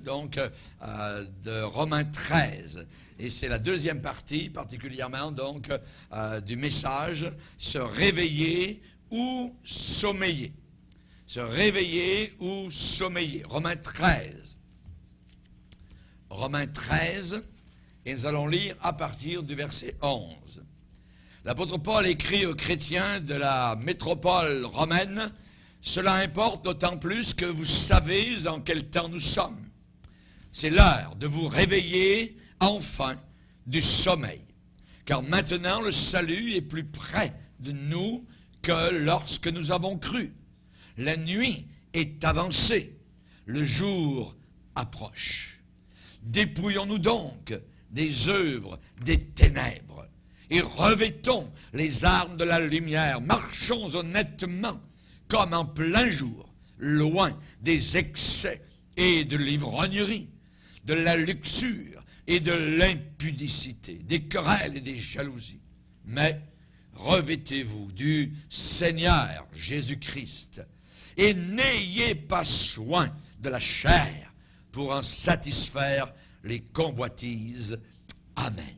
donc de Romains 13. Et c'est la deuxième partie, particulièrement donc du message, se réveiller ou sommeiller. Se réveiller ou sommeiller. Romains 13. Romains 13, et nous allons lire à partir du verset 11. L'apôtre Paul écrit aux chrétiens de la métropole romaine: cela importe d'autant plus que vous savez en quel temps nous sommes. C'est l'heure de vous réveiller enfin du sommeil. Car maintenant le salut est plus près de nous que lorsque nous avons cru. La nuit est avancée, le jour approche. Dépouillons-nous donc des œuvres des ténèbres et revêtons les armes de la lumière. Marchons honnêtement comme en plein jour, loin des excès et de l'ivrognerie, de la luxure et de l'impudicité, des querelles et des jalousies. Mais revêtez-vous du Seigneur Jésus-Christ et n'ayez pas soin de la chair pour en satisfaire les convoitises. Amen.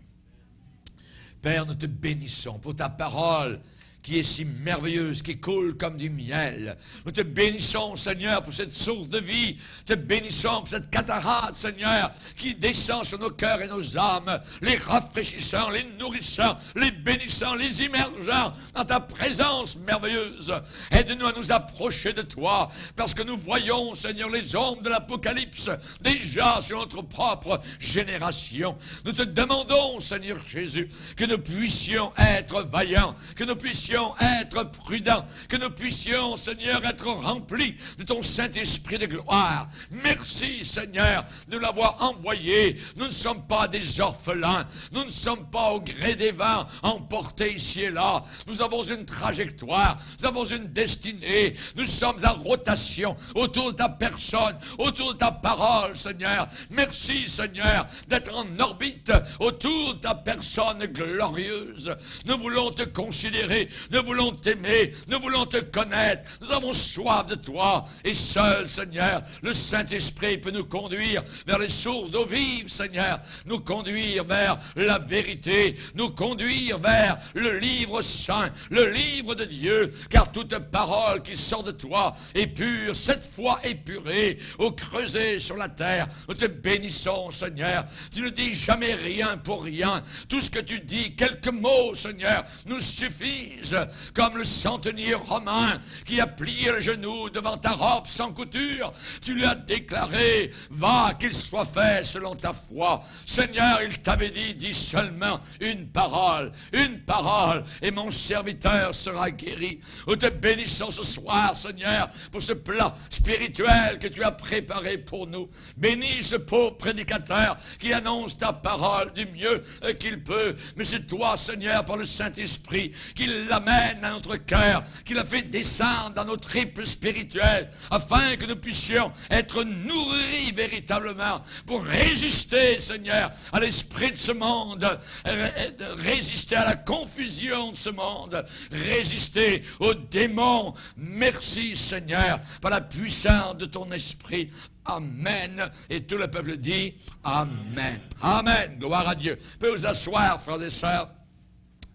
Père, nous te bénissons pour ta parole qui est si merveilleuse, qui coule comme du miel. Nous te bénissons, Seigneur, pour cette source de vie. Te bénissons pour cette cataracte, Seigneur, qui descend sur nos cœurs et nos âmes, les rafraîchissant, les nourrissant, les bénissant, les immergeant dans ta présence merveilleuse. Aide-nous à nous approcher de toi, parce que nous voyons, Seigneur, les ombres de l'Apocalypse déjà sur notre propre génération. Nous te demandons, Seigneur Jésus, que nous puissions être vaillants, que nous puissions être prudents, que nous puissions, Seigneur, être remplis de ton Saint-Esprit de gloire. Merci, Seigneur, de l'avoir envoyé. Nous ne sommes pas des orphelins, nous ne sommes pas au gré des vents, emportés ici et là. Nous avons une trajectoire, nous avons une destinée, nous sommes en rotation autour de ta personne, autour de ta parole, Seigneur. Merci, Seigneur, d'être en orbite autour de ta personne glorieuse. Nous voulons te considérer, nous voulons t'aimer, nous voulons te connaître, nous avons soif de toi, et seul, Seigneur, le Saint-Esprit peut nous conduire vers les sources d'eau vive, Seigneur, nous conduire vers la vérité, nous conduire vers le livre saint, le livre de Dieu, car toute parole qui sort de toi est pure, cette fois épurée, au creuset sur la terre. Nous te bénissons, Seigneur, tu ne dis jamais rien pour rien, tout ce que tu dis, quelques mots, Seigneur, nous suffisent. Comme le centenier romain qui a plié le genou devant ta robe sans couture, tu lui as déclaré: va, qu'il soit fait selon ta foi. Seigneur, il t'avait dit: dis seulement une parole, et mon serviteur sera guéri. Nous te bénissons ce soir, Seigneur, pour ce plat spirituel que tu as préparé pour nous. Bénis ce pauvre prédicateur qui annonce ta parole du mieux qu'il peut, mais c'est toi, Seigneur, par le Saint-Esprit, qui l'amène à notre cœur, qu'il a fait descendre dans nos tripes spirituelles, afin que nous puissions être nourris véritablement pour résister, Seigneur, à l'esprit de ce monde, résister à la confusion de ce monde, résister aux démons. Merci, Seigneur, par la puissance de ton esprit. Amen. Et tout le peuple dit Amen. Amen. Gloire à Dieu. Vous pouvez vous asseoir, frères et sœurs.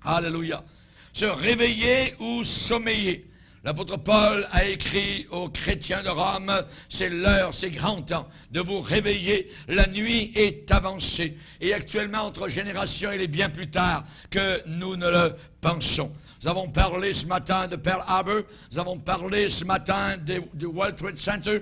Alléluia. Se réveiller ou sommeiller. L'apôtre Paul a écrit aux chrétiens de Rome: c'est l'heure, c'est grand temps de vous réveiller, la nuit est avancée. Et actuellement, entre générations, il est bien plus tard que nous ne le pensons. Nous avons parlé ce matin de Pearl Harbor, nous avons parlé ce matin du World Trade Center,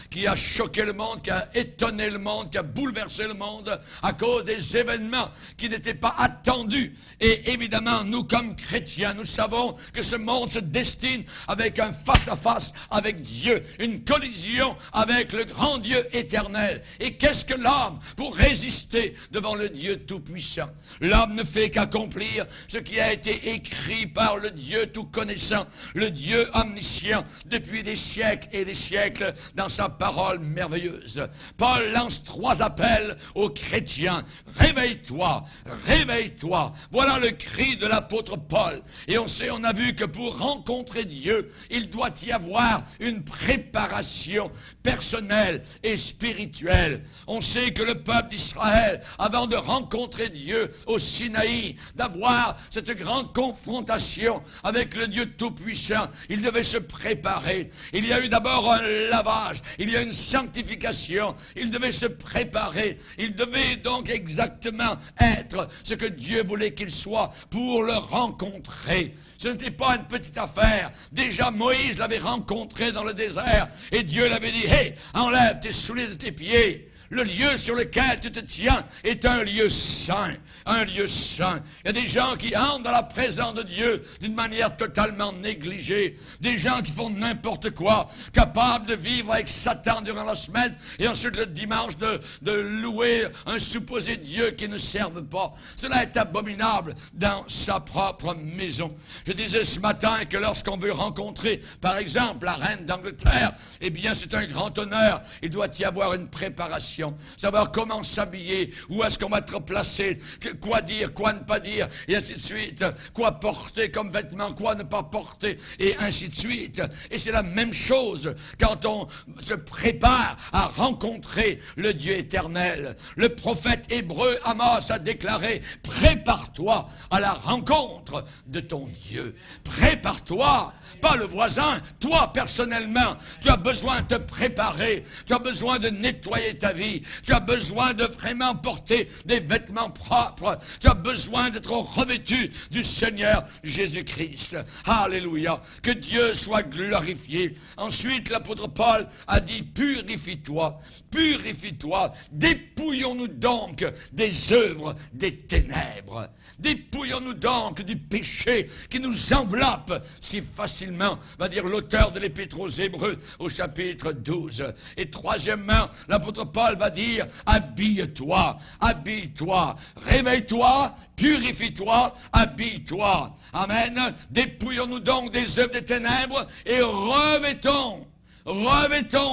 qui a choqué le monde, qui a étonné le monde, qui a bouleversé le monde à cause des événements qui n'étaient pas attendus. Et évidemment, nous comme chrétiens, nous savons que ce monde se destine avec un face-à-face avec Dieu, une collision avec le grand Dieu éternel. Et qu'est-ce que l'homme pour résister devant le Dieu tout-puissant? L'homme ne fait qu'accomplir ce qui qui a été écrit par le Dieu tout-connaissant, le Dieu omniscient, depuis des siècles et des siècles, dans sa parole merveilleuse. Paul lance 3 appels aux chrétiens. Réveille-toi, réveille-toi. Voilà le cri de l'apôtre Paul. Et on a vu que pour rencontrer Dieu, il doit y avoir une préparation personnelle et spirituelle. On sait que le peuple d'Israël, avant de rencontrer Dieu au Sinaï, d'avoir cette grande confrontation avec le Dieu Tout-Puissant, il devait se préparer. Il y a eu d'abord un lavage, il y a une sanctification, il devait se préparer, il devait donc exactement être ce que Dieu voulait qu'il soit pour le rencontrer. Ce n'était pas une petite affaire. Déjà Moïse l'avait rencontré dans le désert et Dieu l'avait dit: « Hé, enlève tes souliers de tes pieds. Le lieu sur lequel tu te tiens est un lieu saint, un lieu saint. » Il y a des gens qui entrent dans la présence de Dieu d'une manière totalement négligée. Des gens qui font n'importe quoi, capables de vivre avec Satan durant la semaine et ensuite le dimanche de louer un supposé Dieu qui ne serve pas. Cela est abominable dans sa propre maison. Je disais ce matin que lorsqu'on veut rencontrer, par exemple, la reine d'Angleterre, eh bien c'est un grand honneur. Il doit y avoir une préparation. Savoir comment s'habiller, où est-ce qu'on va être placé, quoi dire, quoi ne pas dire, et ainsi de suite, quoi porter comme vêtements, quoi ne pas porter, et ainsi de suite. Et c'est la même chose quand on se prépare à rencontrer le Dieu éternel. Le prophète hébreu Amos a déclaré: « Prépare-toi à la rencontre de ton Dieu. » Prépare-toi, pas le voisin, toi personnellement. Tu as besoin de te préparer, tu as besoin de nettoyer ta vie. Tu as besoin de vraiment porter des vêtements propres. Tu as besoin d'être revêtu du Seigneur Jésus-Christ. Alléluia. Que Dieu soit glorifié. Ensuite, l'apôtre Paul a dit: purifie-toi, purifie-toi. Dépouillons-nous donc des œuvres des ténèbres. Dépouillons-nous donc du péché qui nous enveloppe si facilement, va dire l'auteur de l'Épître aux Hébreux au chapitre 12. Et troisièmement, l'apôtre Paul va dire: habille-toi, habille-toi, réveille-toi, purifie-toi, habille-toi. Amen. Dépouillons-nous donc des œuvres des ténèbres et revêtons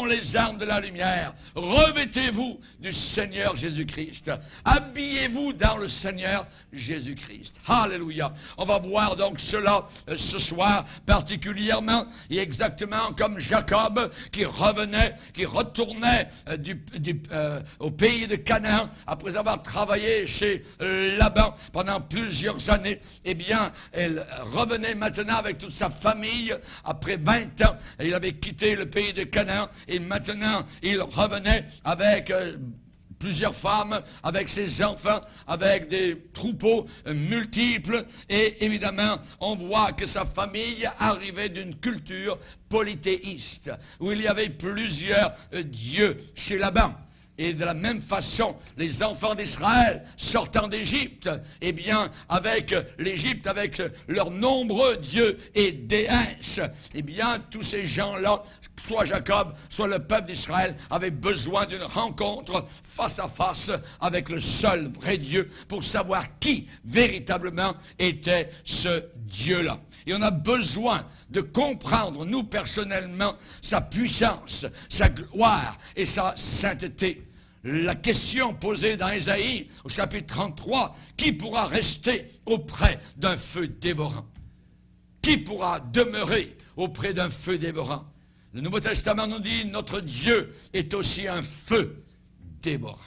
les armes de la lumière. Revêtez-vous du Seigneur Jésus-Christ. Habillez-vous dans le Seigneur Jésus-Christ. Alléluia. On va voir donc cela ce soir particulièrement, et exactement comme Jacob qui retournait au pays de Canaan après avoir travaillé chez Laban pendant plusieurs années. Eh bien, elle revenait maintenant avec toute sa famille après 20 ans. Et il avait quitté le pays de Canaan et maintenant il revenait avec plusieurs femmes, avec ses enfants, avec des troupeaux multiples, et évidemment on voit que sa famille arrivait d'une culture polythéiste où il y avait plusieurs dieux chez Laban. Et de la même façon, les enfants d'Israël sortant d'Égypte, eh bien, avec l'Égypte, avec leurs nombreux dieux et déesses, eh bien, tous ces gens-là, soit Jacob, soit le peuple d'Israël, avaient besoin d'une rencontre face à face avec le seul vrai Dieu pour savoir qui véritablement était ce Dieu-là. Et on a besoin de comprendre, nous personnellement, sa puissance, sa gloire et sa sainteté. La question posée dans Ésaïe, au chapitre 33, qui pourra rester auprès d'un feu dévorant? Qui pourra demeurer auprès d'un feu dévorant? Le Nouveau Testament nous dit: notre Dieu est aussi un feu dévorant.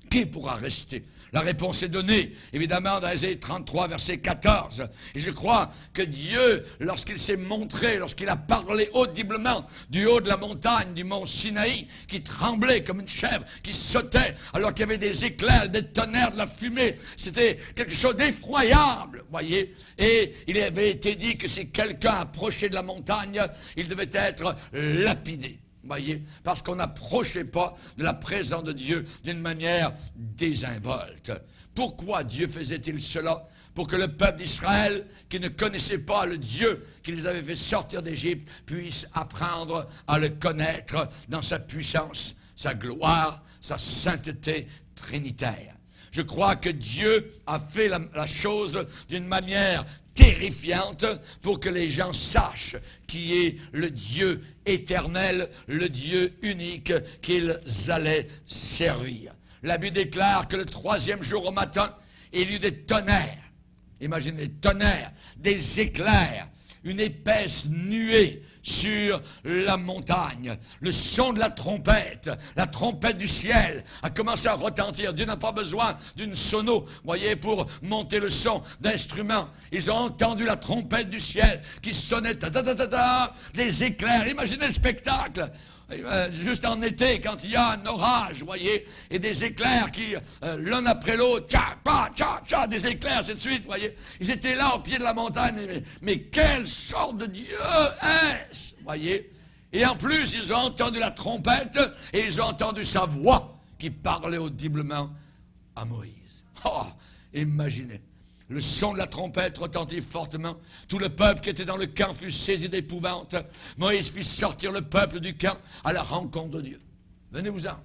Qui pourra rester? La réponse est donnée, évidemment, dans Ésaïe 33, verset 14. Et je crois que Dieu, lorsqu'il s'est montré, lorsqu'il a parlé audiblement du haut de la montagne, du mont Sinaï, qui tremblait comme une chèvre, qui sautait, alors qu'il y avait des éclairs, des tonnerres, de la fumée, c'était quelque chose d'effroyable, voyez. Et il avait été dit que si quelqu'un approchait de la montagne, il devait être lapidé. Voyez, parce qu'on n'approchait pas de la présence de Dieu d'une manière désinvolte. Pourquoi Dieu faisait-il cela? Pour que le peuple d'Israël, qui ne connaissait pas le Dieu qui les avait fait sortir d'Égypte, puisse apprendre à le connaître dans sa puissance, sa gloire, sa sainteté trinitaire. Je crois que Dieu a fait la chose d'une manière terrifiante pour que les gens sachent qui est le Dieu éternel, le Dieu unique qu'ils allaient servir. La Bible déclare que le 3e jour au matin, il y eut des tonnerres. Imaginez, des tonnerres, des éclairs, une épaisse nuée sur la montagne. Le son de la trompette du ciel a commencé à retentir. Dieu n'a pas besoin d'une sono, voyez, pour monter le son d'instruments. Ils ont entendu la trompette du ciel qui sonnait, des éclairs. Imaginez le spectacle. Juste en été, quand il y a un orage, voyez, et des éclairs qui, l'un après l'autre, des éclairs, ainsi de suite, voyez. Ils étaient là au pied de la montagne, mais quelle sorte de Dieu est-ce, voyez. Et en plus, ils ont entendu la trompette et ils ont entendu sa voix qui parlait audiblement à Moïse. Oh, imaginez. Le son de la trompette retentit fortement. Tout le peuple qui était dans le camp fut saisi d'épouvante. Moïse fit sortir le peuple du camp à la rencontre de Dieu. Venez-vous-en.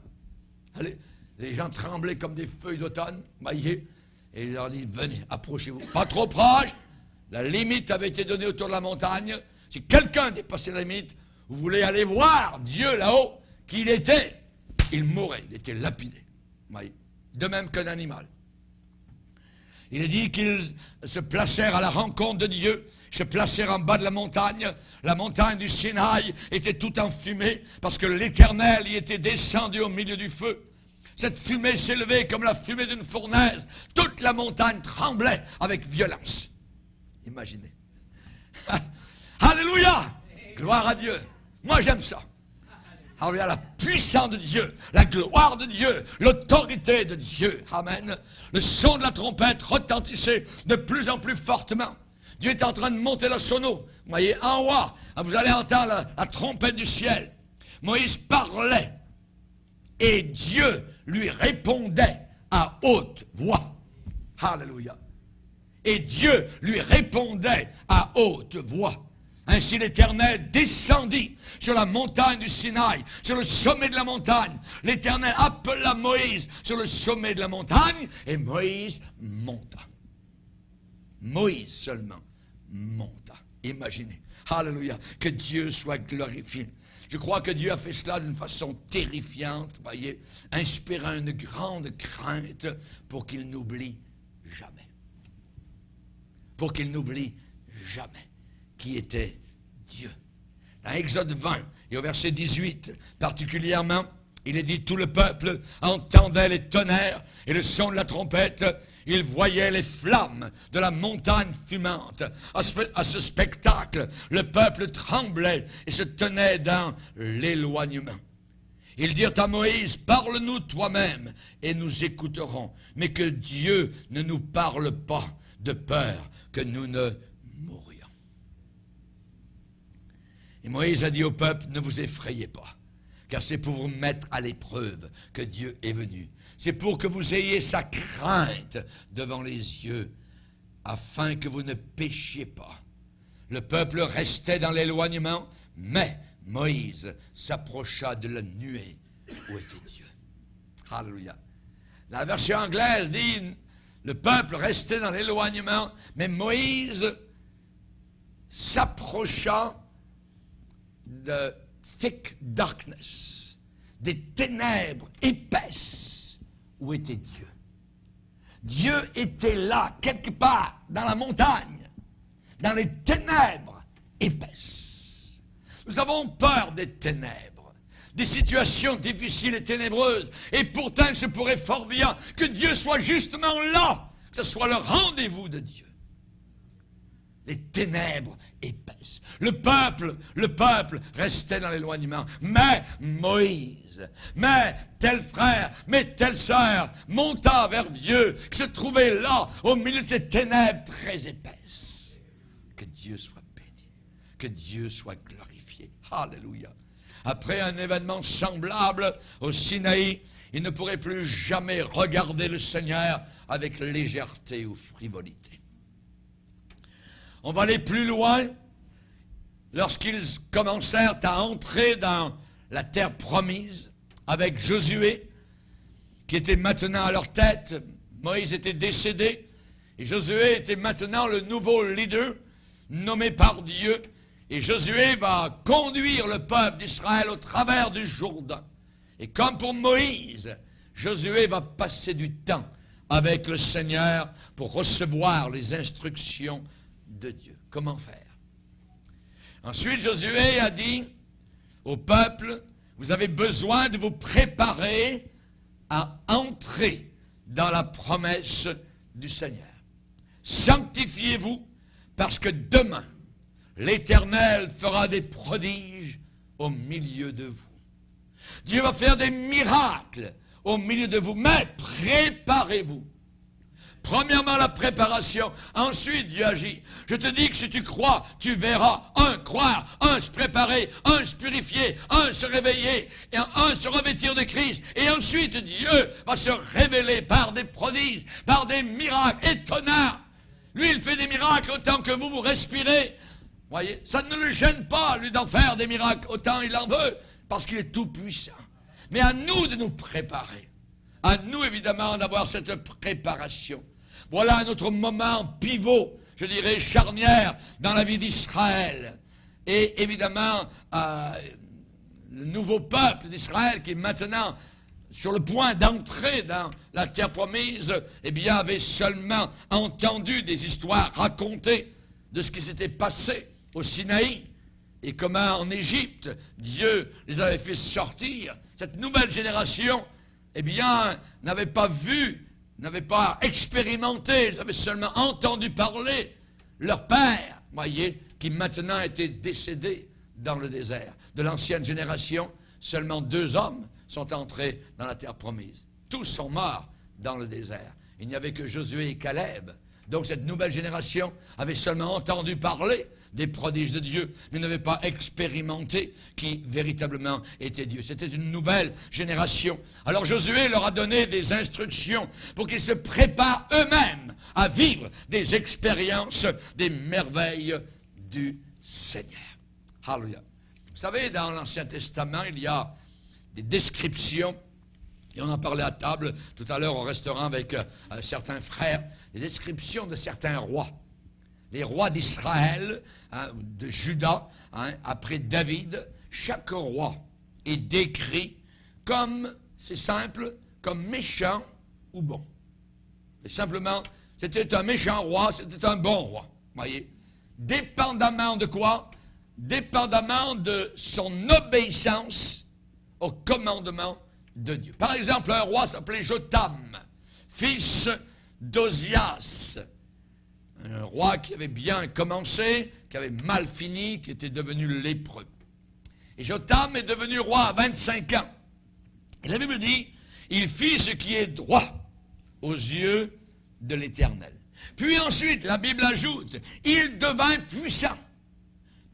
Allez. Les gens tremblaient comme des feuilles d'automne, voyez. Et il leur dit, venez, approchez-vous. Pas trop proche. La limite avait été donnée autour de la montagne. Si quelqu'un dépassait la limite, vous voulez aller voir Dieu là-haut, qui il était, il mourrait, il était lapidé. Voyez. De même qu'un animal. Il est dit qu'ils se placèrent à la rencontre de Dieu, se placèrent en bas de la montagne du Sinaï était tout en fumée, parce que l'Éternel y était descendu au milieu du feu. Cette fumée s'élevait comme la fumée d'une fournaise. Toute la montagne tremblait avec violence. Imaginez. Alléluia! Gloire à Dieu. Moi j'aime ça. Alors il y a la puissance de Dieu, la gloire de Dieu, l'autorité de Dieu. Amen. Le son de la trompette retentissait de plus en plus fortement. Dieu est en train de monter le sono. Vous voyez, en haut, vous allez entendre la trompette du ciel. Moïse parlait et Dieu lui répondait à haute voix. Alléluia. Et Dieu lui répondait à haute voix. Ainsi l'Éternel descendit sur la montagne du Sinaï, sur le sommet de la montagne. L'Éternel appela Moïse sur le sommet de la montagne et Moïse monta. Moïse seulement monta. Imaginez. Alléluia. Que Dieu soit glorifié. Je crois que Dieu a fait cela d'une façon terrifiante, voyez, inspirant une grande crainte pour qu'il n'oublie jamais. Pour qu'il n'oublie jamais qui était Dieu. Dans Exode 20 et au verset 18, particulièrement, il est dit, tout le peuple entendait les tonnerres et le son de la trompette. Il voyait les flammes de la montagne fumante. À ce spectacle, le peuple tremblait et se tenait dans l'éloignement. Ils dirent à Moïse, parle-nous toi-même et nous écouterons. Mais que Dieu ne nous parle pas de peur que nous ne mourions. Et Moïse a dit au peuple, ne vous effrayez pas, car c'est pour vous mettre à l'épreuve que Dieu est venu. C'est pour que vous ayez sa crainte devant les yeux, afin que vous ne péchiez pas. Le peuple restait dans l'éloignement, mais Moïse s'approcha de la nuée où était Dieu. Alléluia. La version anglaise dit, le peuple restait dans l'éloignement, mais Moïse s'approcha de thick darkness, des ténèbres épaisses où était Dieu. Dieu était là, quelque part, dans la montagne, dans les ténèbres épaisses. Nous avons peur des ténèbres, des situations difficiles et ténébreuses, et pourtant il se pourrait fort bien que Dieu soit justement là, que ce soit le rendez-vous de Dieu. Les ténèbres épaisses. Le peuple restait dans l'éloignement. Mais Moïse, mais tel frère, mais telle sœur, monta vers Dieu, qui se trouvait là, au milieu de ces ténèbres très épaisses. Que Dieu soit béni, que Dieu soit glorifié. Alléluia. Après un événement semblable au Sinaï, il ne pourrait plus jamais regarder le Seigneur avec légèreté ou frivolité. On va aller plus loin. Lorsqu'ils commencèrent à entrer dans la terre promise avec Josué, qui était maintenant à leur tête, Moïse était décédé et Josué était maintenant le nouveau leader nommé par Dieu. Et Josué va conduire le peuple d'Israël au travers du Jourdain. Et comme pour Moïse, Josué va passer du temps avec le Seigneur pour recevoir les instructions de Dieu. Comment faire? Ensuite, Josué a dit au peuple, vous avez besoin de vous préparer à entrer dans la promesse du Seigneur. Sanctifiez-vous parce que demain, l'Éternel fera des prodiges au milieu de vous. Dieu va faire des miracles au milieu de vous, mais préparez-vous. Premièrement, la préparation. Ensuite, Dieu agit. Je te dis que si tu crois, tu verras. Un, croire. Un, se préparer. Un, se purifier. Un, se réveiller. Et un, se revêtir de Christ. Et ensuite, Dieu va se révéler par des prodiges, par des miracles étonnants. Lui, il fait des miracles autant que vous respirez. Voyez, ça ne le gêne pas, lui, d'en faire des miracles autant il en veut, parce qu'il est tout puissant. Mais à nous de nous préparer. À nous, évidemment, d'avoir cette préparation. Voilà un autre moment pivot, je dirais charnière, dans la vie d'Israël. Et évidemment, le nouveau peuple d'Israël qui est maintenant sur le point d'entrer dans la terre promise, eh bien, avait seulement entendu des histoires racontées de ce qui s'était passé au Sinaï et comment en Égypte, Dieu les avait fait sortir. Cette nouvelle génération, eh bien, n'avait pas vu, n'avait pas expérimenté, ils avaient seulement entendu parler leur père, voyez, qui maintenant était décédé dans le désert. De l'ancienne génération, seulement 2 hommes sont entrés dans la terre promise. Tous sont morts dans le désert. Il n'y avait que Josué et Caleb. Donc cette nouvelle génération avait seulement entendu parler des prodiges de Dieu, mais n'avait pas expérimenté qui véritablement était Dieu. C'était une nouvelle génération. Alors Josué leur a donné des instructions pour qu'ils se préparent eux-mêmes à vivre des expériences, des merveilles du Seigneur. Alléluia. Vous savez, dans l'Ancien Testament, il y a des descriptions, et on en parlait à table tout à l'heure au restaurant avec certains frères, des descriptions de certains rois. Les rois d'Israël, de Juda, après David, chaque roi est décrit comme, c'est simple, comme méchant ou bon. Et simplement, c'était un méchant roi, c'était un bon roi. Voyez? Dépendamment de quoi? Dépendamment de son obéissance au commandement de Dieu. Par exemple, un roi s'appelait Jotam, fils d'Ozias. Un roi qui avait bien commencé, qui avait mal fini, qui était devenu lépreux. Et Jotam est devenu roi à 25 ans. Et la Bible dit, il fit ce qui est droit aux yeux de l'Éternel. Puis ensuite, la Bible ajoute, il devint puissant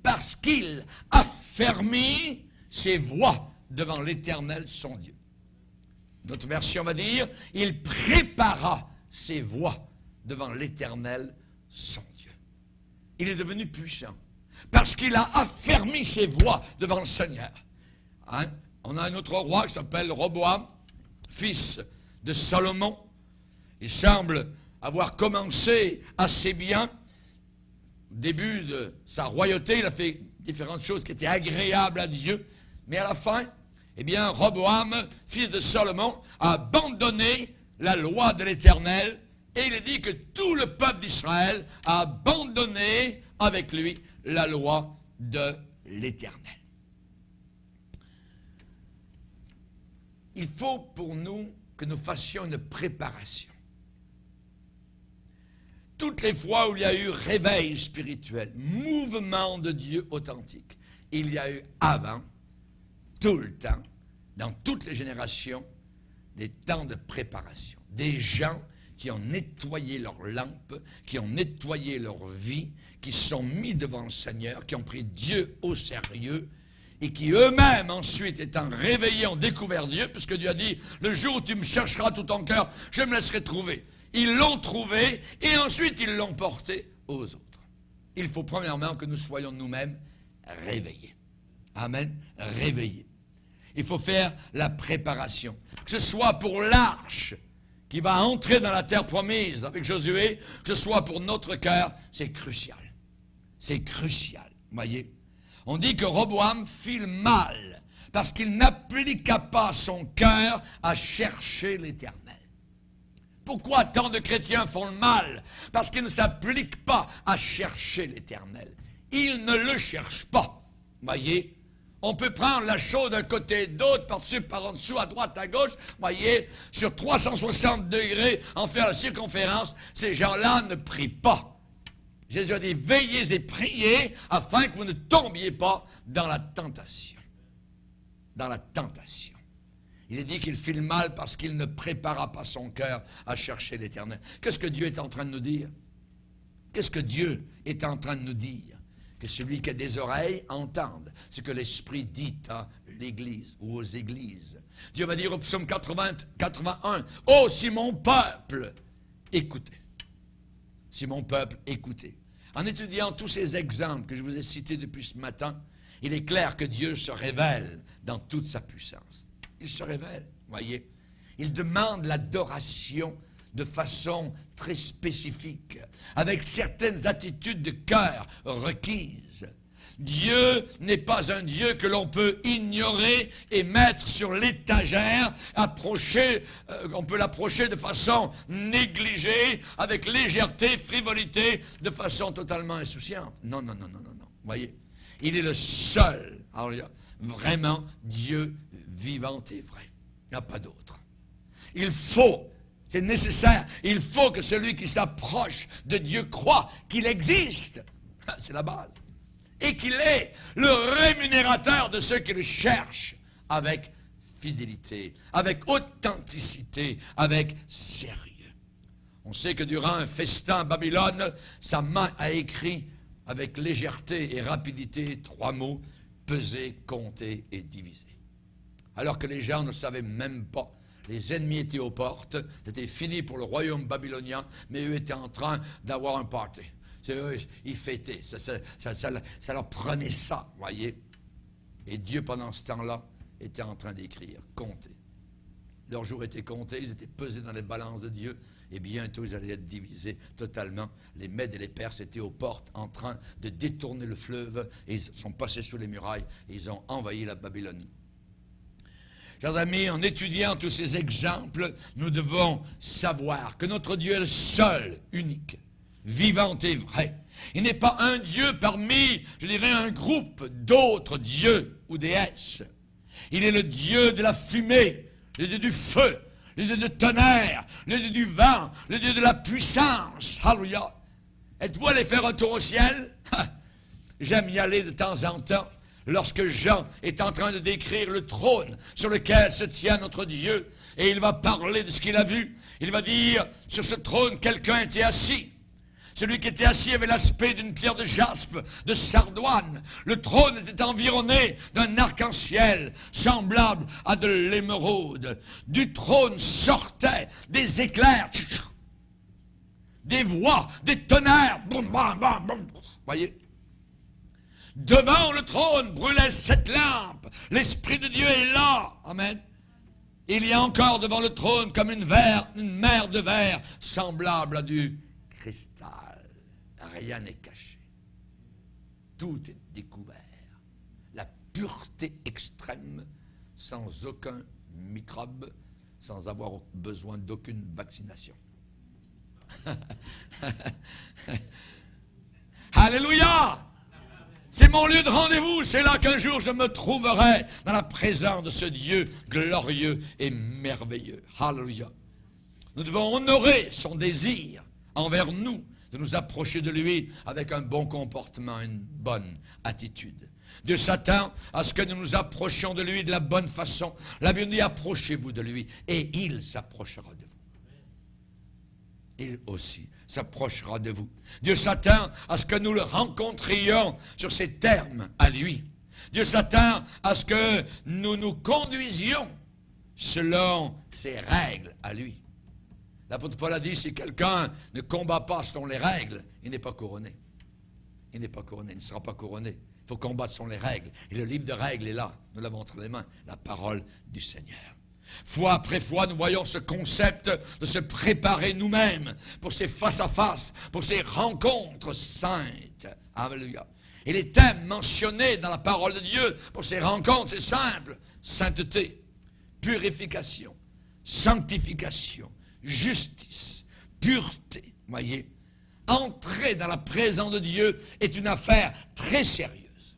parce qu'il affermit ses voies devant l'Éternel son Dieu. Notre version va dire, il prépara ses voies devant l'Éternel son Dieu. Il est devenu puissant parce qu'il a affermi ses voies devant le Seigneur. On a un autre roi qui s'appelle Roboam, fils de Salomon. Il semble avoir commencé assez bien. Au début de sa royauté, il a fait différentes choses qui étaient agréables à Dieu. Mais à la fin, eh bien, Roboam, fils de Salomon, a abandonné la loi de l'Éternel. Et il est dit que tout le peuple d'Israël a abandonné avec lui la loi de l'Éternel. Il faut pour nous que nous fassions une préparation. Toutes les fois où il y a eu réveil spirituel, mouvement de Dieu authentique, il y a eu avant, tout le temps, dans toutes les générations, des temps de préparation. Des gens qui ont nettoyé leurs lampes, qui ont nettoyé leur vie, qui se sont mis devant le Seigneur, qui ont pris Dieu au sérieux, et qui eux-mêmes, ensuite, étant réveillés, ont découvert Dieu, puisque Dieu a dit, le jour où tu me chercheras tout ton cœur, je me laisserai trouver. Ils l'ont trouvé, et ensuite, ils l'ont porté aux autres. Il faut premièrement que nous soyons nous-mêmes réveillés. Amen. Réveillés. Il faut faire la préparation. Que ce soit pour l'arche qui va entrer dans la terre promise avec Josué, que ce soit pour notre cœur, c'est crucial. C'est crucial, voyez. On dit que Roboam fit le mal parce qu'il n'appliqua pas son cœur à chercher l'Éternel. Pourquoi tant de chrétiens font le mal? Parce qu'ils ne s'appliquent pas à chercher l'Éternel. Ils ne le cherchent pas, voyez. On peut prendre la chose d'un côté et d'autre, par-dessus, par en dessous, à droite, à gauche. Voyez, sur 360 degrés, en faire la circonférence, ces gens-là ne prient pas. Jésus a dit, veillez et priez, afin que vous ne tombiez pas dans la tentation. Dans la tentation. Il est dit qu'il fit le mal parce qu'il ne prépara pas son cœur à chercher l'Éternel. Qu'est-ce que Dieu est en train de nous dire? Qu'est-ce que Dieu est en train de nous dire? Que celui qui a des oreilles entende ce que l'Esprit dit à l'Église ou aux églises. Dieu va dire au psaume 81, « Oh, si mon peuple écoutez! Si mon peuple écoutez! » En étudiant tous ces exemples que je vous ai cités depuis ce matin, il est clair que Dieu se révèle dans toute sa puissance. Il se révèle, voyez. Il demande l'adoration de façon très spécifique, avec certaines attitudes de cœur requises. Dieu n'est pas un Dieu que l'on peut ignorer et mettre sur l'étagère, on peut l'approcher de façon négligée, avec légèreté, frivolité, de façon totalement insouciante. Non, non, non, non, non, non. Voyez, il est le seul, vraiment Dieu vivant et vrai. Il n'y a pas d'autre. Il faut, c'est nécessaire, il faut que celui qui s'approche de Dieu croit qu'il existe. C'est la base. Et qu'il est le rémunérateur de ceux qui le cherchent avec fidélité, avec authenticité, avec sérieux. On sait que durant un festin à Babylone, sa main a écrit avec légèreté et rapidité 3 mots, peser, compter et diviser. Alors que les gens ne savaient même pas. Les ennemis étaient aux portes, c'était fini pour le royaume babylonien, mais eux étaient en train d'avoir un party. C'est eux, ils fêtaient, ça leur prenait ça, voyez. Et Dieu, pendant ce temps-là, était en train d'écrire, compter. Leurs jours étaient comptés, ils étaient pesés dans les balances de Dieu, et bientôt ils allaient être divisés totalement. Les Mèdes et les Perses étaient aux portes en train de détourner le fleuve, et ils sont passés sous les murailles, et ils ont envahi la Babylonie. Chers amis, en étudiant tous ces exemples, nous devons savoir que notre Dieu est le seul, unique, vivant et vrai. Il n'est pas un Dieu parmi, je dirais, un groupe d'autres dieux ou déesses. Il est le Dieu de la fumée, le Dieu du feu, le Dieu du tonnerre, le Dieu du vent, le Dieu de la puissance. Alléluia. Êtes-vous allé faire un tour au ciel? J'aime y aller de temps en temps. Lorsque Jean est en train de décrire le trône sur lequel se tient notre Dieu, et il va parler de ce qu'il a vu, il va dire, sur ce trône, quelqu'un était assis. Celui qui était assis avait l'aspect d'une pierre de jaspe, de sardoine. Le trône était environné d'un arc-en-ciel, semblable à de l'émeraude. Du trône sortaient des éclairs, des voix, des tonnerres. Voyez? Devant le trône brûlait 7 lampes. L'Esprit de Dieu est là. Amen. Il y a encore devant le trône comme une mer de verre semblable à du cristal. Rien n'est caché. Tout est découvert. La pureté extrême, sans aucun microbe, sans avoir besoin d'aucune vaccination. Alléluia! C'est mon lieu de rendez-vous, c'est là qu'un jour je me trouverai dans la présence de ce Dieu glorieux et merveilleux. Alléluia. Nous devons honorer son désir envers nous, de nous approcher de lui avec un bon comportement, une bonne attitude. Dieu s'attend à ce que nous nous approchions de lui de la bonne façon. La Bible dit, approchez-vous de lui, et il s'approchera de vous. Il aussi s'approchera de vous. Dieu s'attend à ce que nous le rencontrions sur ces termes à lui. Dieu s'attend à ce que nous nous conduisions selon ses règles à lui. L'apôtre Paul a dit, si quelqu'un ne combat pas selon les règles, il n'est pas couronné. Il n'est pas couronné, il ne sera pas couronné. Il faut combattre selon les règles. Et le livre de règles est là. Nous l'avons entre les mains. La parole du Seigneur. Fois après fois, nous voyons ce concept de se préparer nous-mêmes pour ces face-à-face, pour ces rencontres saintes. Alléluia. Et les thèmes mentionnés dans la parole de Dieu pour ces rencontres, c'est simple. Sainteté, purification, sanctification, justice, pureté. Voyez, entrer dans la présence de Dieu est une affaire très sérieuse.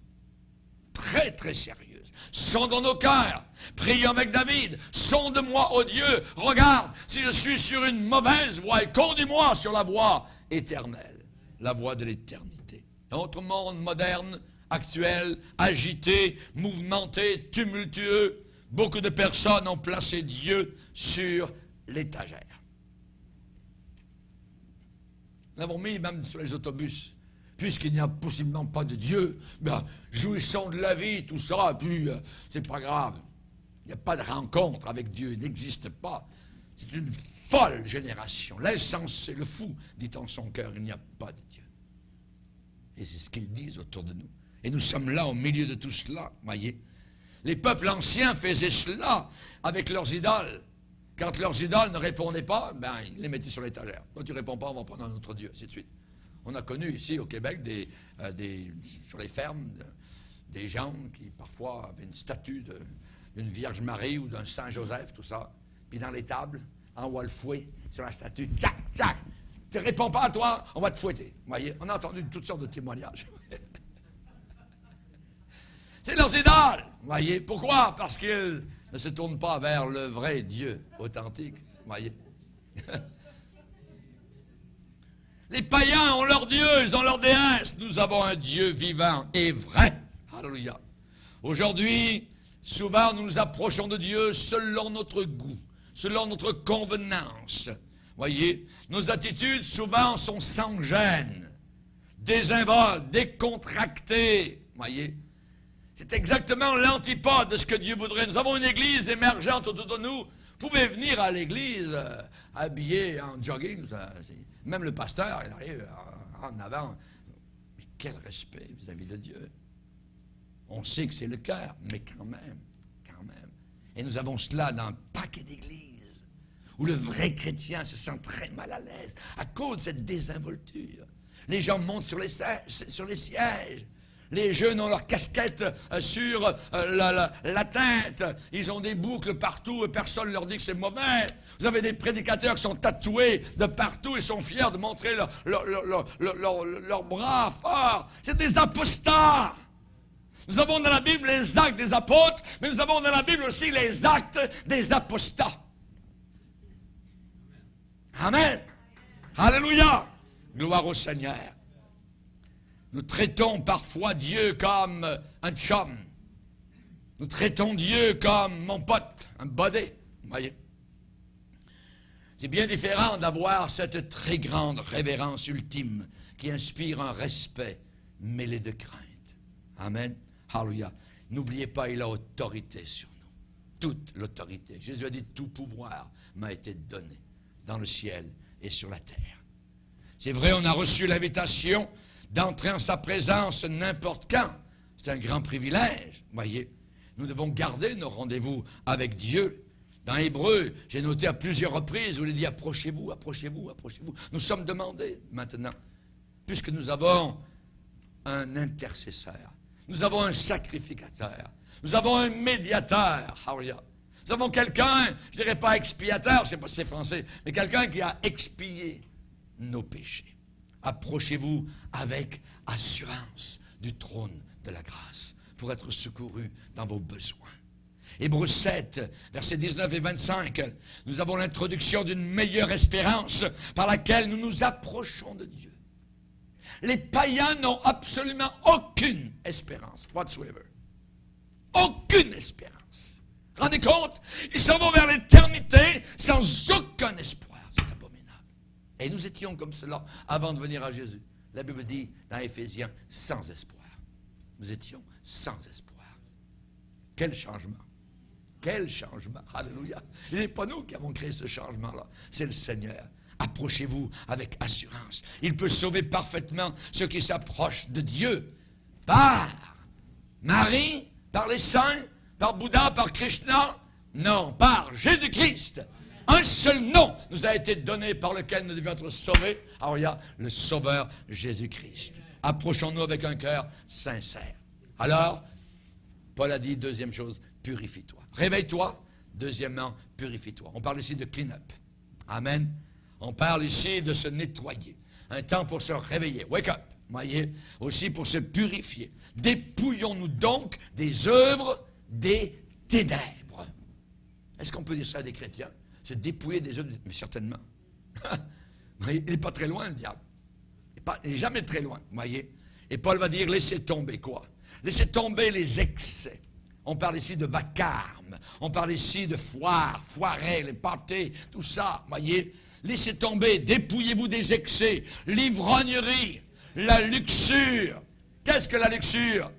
Très, très sérieuse. Sondons nos cœurs. Prions avec David. Sonde-moi, ô Dieu. Regarde si je suis sur une mauvaise voie et conduis-moi sur la voie éternelle. La voie de l'éternité. Notre monde moderne, actuel, agité, mouvementé, tumultueux, beaucoup de personnes ont placé Dieu sur l'étagère. Nous l'avons mis même sur les autobus. Puisqu'il n'y a possiblement pas de Dieu, ben, jouissons de la vie, tout ça, et puis c'est pas grave. Il n'y a pas de rencontre avec Dieu, il n'existe pas. C'est une folle génération. L'insensé, le fou, dit en son cœur, il n'y a pas de Dieu. Et c'est ce qu'ils disent autour de nous. Et nous sommes là au milieu de tout cela, voyez. Les peuples anciens faisaient cela avec leurs idoles. Quand leurs idoles ne répondaient pas, ben, ils les mettaient sur l'étagère. Quand tu ne réponds pas, on va prendre un autre Dieu, ainsi de suite. On a connu ici au Québec, sur les fermes, des gens qui parfois avaient une statue d'une Vierge Marie ou d'un Saint Joseph, tout ça. Puis dans les tables, envoie le fouet sur la statue. Tchac, tchac. Tu ne réponds pas à toi, on va te fouetter. Vous voyez, on a entendu toutes sortes de témoignages. C'est leurs idoles. Vous voyez, pourquoi? Parce qu'ils ne se tournent pas vers le vrai Dieu authentique. Vous voyez. Les païens ont leur Dieu, ils ont leur déesse. Nous avons un Dieu vivant et vrai. Alléluia. Aujourd'hui, souvent, nous nous approchons de Dieu selon notre goût, selon notre convenance. Voyez, nos attitudes, souvent, sont sans gêne, désinvoltes, décontractées. Voyez, c'est exactement l'antipode de ce que Dieu voudrait. Nous avons une église émergente autour de nous. Vous pouvez venir à l'église habillé en jogging. Même le pasteur, il arrive en avant. Mais quel respect vis-à-vis de Dieu. On sait que c'est le cœur, mais quand même. Et nous avons cela dans un paquet d'églises où le vrai chrétien se sent très mal à l'aise à cause de cette désinvolture. Les gens montent sur les sièges. Les jeunes ont leurs casquettes sur la tête. Ils ont des boucles partout et personne ne leur dit que c'est mauvais. Vous avez des prédicateurs qui sont tatoués de partout et sont fiers de montrer leurs bras forts. C'est des apostats. Nous avons dans la Bible les actes des apôtres, mais nous avons dans la Bible aussi les actes des apostats. Amen. Alléluia. Gloire au Seigneur. Nous traitons parfois Dieu comme un chum. Nous traitons Dieu comme mon pote, un buddy. Vous voyez? C'est bien différent d'avoir cette très grande révérence ultime qui inspire un respect mêlé de crainte. Amen. Alléluia. N'oubliez pas, il a autorité sur nous. Toute l'autorité. Jésus a dit, tout pouvoir m'a été donné dans le ciel et sur la terre. C'est vrai, on a reçu l'invitation d'entrer en sa présence n'importe quand. C'est un grand privilège, voyez. Nous devons garder nos rendez-vous avec Dieu. Dans Hébreu, j'ai noté à plusieurs reprises où il dit approchez-vous, approchez-vous, approchez-vous. Nous sommes demandés maintenant, puisque nous avons un intercesseur, nous avons un sacrificateur, nous avons un médiateur, hallelujah. Nous avons quelqu'un, je ne dirais pas expiateur, je ne sais pas si c'est français, mais quelqu'un qui a expié nos péchés. Approchez-vous avec assurance du trône de la grâce pour être secouru dans vos besoins. Hébreux 7, versets 19 et 25, nous avons l'introduction d'une meilleure espérance par laquelle nous nous approchons de Dieu. Les païens n'ont absolument aucune espérance, whatsoever. Aucune espérance. Rendez compte? Ils s'en vont vers l'éternité sans aucun espoir. C'est abominable. Et nous étions comme cela avant de venir à Jésus. La Bible dit dans Éphésiens, sans espoir. Nous étions sans espoir. Quel changement! Quel changement! Alléluia! Ce n'est pas nous qui avons créé ce changement-là. C'est le Seigneur. Approchez-vous avec assurance. Il peut sauver parfaitement ceux qui s'approchent de Dieu. Par Marie, par les saints, par Bouddha, par Krishna, Non, par Jésus-Christ. Un seul nom nous a été donné par lequel nous devions être sauvés. Alors il y a le Sauveur Jésus-Christ. Approchons-nous avec un cœur sincère. Alors, Paul a dit, deuxième chose, purifie-toi. Réveille-toi. Deuxièmement, purifie-toi. On parle ici de clean-up. Amen. On parle ici de se nettoyer. Un temps pour se réveiller. Wake up. Voyez, aussi pour se purifier. Dépouillons-nous donc des œuvres des ténèbres. Est-ce qu'on peut dire ça à des chrétiens? Se dépouiller des œuvres, mais certainement. Il n'est pas très loin, le diable. Il n'est jamais très loin, voyez. Et Paul va dire, laissez tomber quoi? Laissez tomber les excès. On parle ici de vacarme. On parle ici de foire, foiret, les pâtés, tout ça, voyez. Laissez tomber, dépouillez-vous des excès, l'ivrognerie, la luxure. Qu'est-ce que la luxure?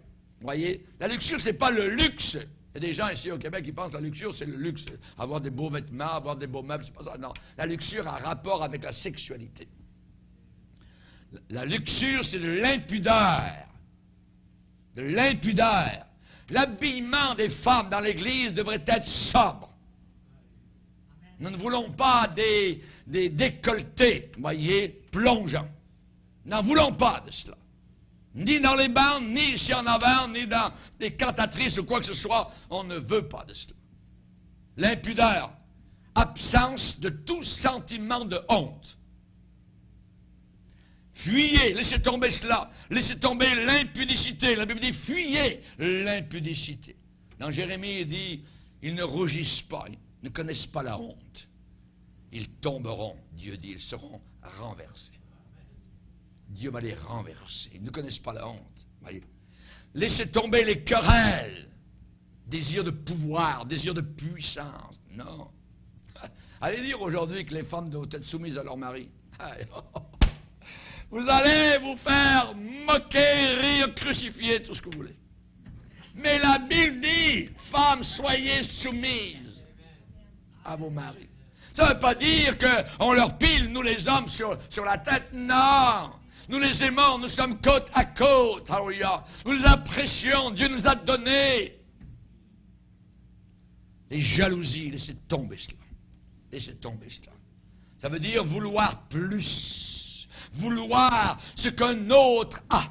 Voyez, la luxure, ce n'est pas le luxe. Il y a des gens ici au Québec qui pensent que la luxure, c'est le luxe. Avoir des beaux vêtements, avoir des beaux meubles, c'est pas ça. Non, la luxure a rapport avec la sexualité. La luxure, c'est de l'impudeur. De l'impudeur. L'habillement des femmes dans l'Église devrait être sobre. Nous ne voulons pas des décolletés, voyez, plongeants. Nous n'en voulons pas de cela. Ni dans les bandes, ni ici en avant, ni dans des cantatrices ou quoi que ce soit. On ne veut pas de cela. L'impudeur. Absence de tout sentiment de honte. Fuyez, laissez tomber cela. Laissez tomber l'impudicité. La Bible dit, fuyez l'impudicité. Dans Jérémie, il dit, ils ne rougissent pas, ils ne connaissent pas la honte. Ils tomberont, Dieu dit, ils seront renversés. Dieu va les renverser. Ils ne connaissent pas la honte. Voyez. Laissez tomber les querelles. Désir de pouvoir, désir de puissance. Non. Allez dire aujourd'hui que les femmes doivent être soumises à leur mari. Vous allez vous faire moquer, rire, crucifier, tout ce que vous voulez. Mais la Bible dit, femmes, soyez soumises à vos maris. Ça ne veut pas dire qu'on leur pile, nous les hommes, sur la tête. Non. Nous les aimons, nous sommes côte à côte. Alléluia. Nous les apprécions, Dieu nous a donné. Les jalousies, laissez tomber cela. Laissez tomber cela. Ça veut dire vouloir plus. Vouloir ce qu'un autre a.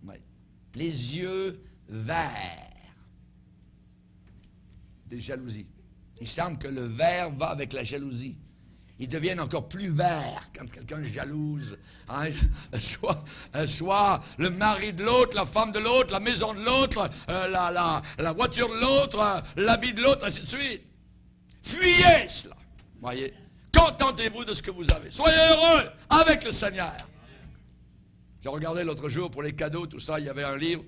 Oui. Les yeux verts. Des jalousies. Il semble que le vert va avec la jalousie. Ils deviennent encore plus verts quand quelqu'un jalouse. Hein? Soit le mari de l'autre, la femme de l'autre, la maison de l'autre, la voiture de l'autre, l'habit de l'autre, ainsi de suite. Fuyez cela. Voyez. Contentez-vous de ce que vous avez. Soyez heureux avec le Seigneur. J'ai regardé l'autre jour pour les cadeaux, tout ça, il y avait un livre.